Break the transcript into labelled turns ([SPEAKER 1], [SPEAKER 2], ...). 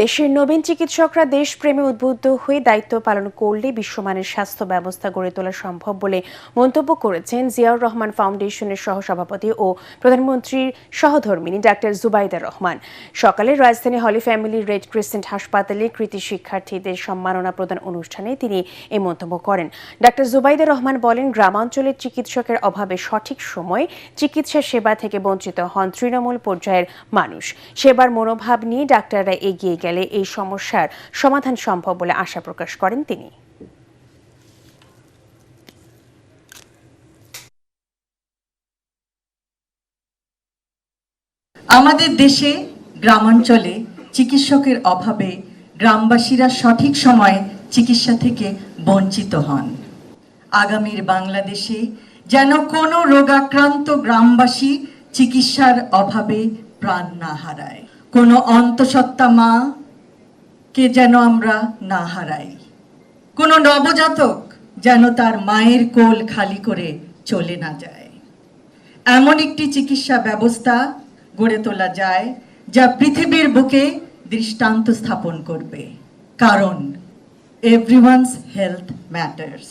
[SPEAKER 1] দেশের নবীন চিকিৎসকরা দেশপ্রেমে উদ্বুদ্ধ হয়ে দায়িত্ব পালন করলে বিশ্বমানের স্বাস্থ্য ব্যবস্থা গড়ে তোলা সম্ভব বলে মন্তব্য করেছেন জিয়াউর রহমান ফাউন্ডেশনের সহসভাপতি ও প্রধানমন্ত্রীর সহধর্মিণী ডাক্তার জুবাইদা রহমান। সকালে রাজধানী হলি ফ্যামিলি রেড ক্রিসেন্ট হাসপাতালে কৃতি শিক্ষার্থীদের সম্মাননা প্রদান অনুষ্ঠানে তিনি এই মন্তব্য করেন। ডাক্তার জুবাইদা রহমান বলেন, গ্রামাঞ্চলের চিকিৎসকের অভাবে সঠিক সময়ে চিকিৎসা সেবা থেকে বঞ্চিত হন তৃণমূল পর্যায়ের মানুষ। সেবার মনোভাব নিয়ে ডাক্তাররা এগিয়ে গেলে এই সমস্যার সমাধান সম্ভব বলে আশা প্রকাশ করেন তিনি।
[SPEAKER 2] আমাদের দেশে গ্রামাঞ্চলে চিকিৎসকের অভাবে গ্রামবাসীরা সঠিক সময়ে চিকিৎসা থেকে বঞ্চিত হন। আগামীর বাংলাদেশে যেন কোনো রোগাক্রান্ত গ্রামবাসী চিকিৎসার অভাবে প্রাণ না হারায়, কোনো অন্তঃসত্ত্বা মা কে যেন আমরা না হারাই, কোনো নবজাতক যেন তার মায়ের কোল খালি করে চলে না যায়। এমন একটি চিকিৎসা ব্যবস্থা গড়ে তোলা যায় যা পৃথিবীর বুকে দৃষ্টান্ত স্থাপন করবে, কারণ এভরিওয়ানস হেলথ ম্যাটার্স।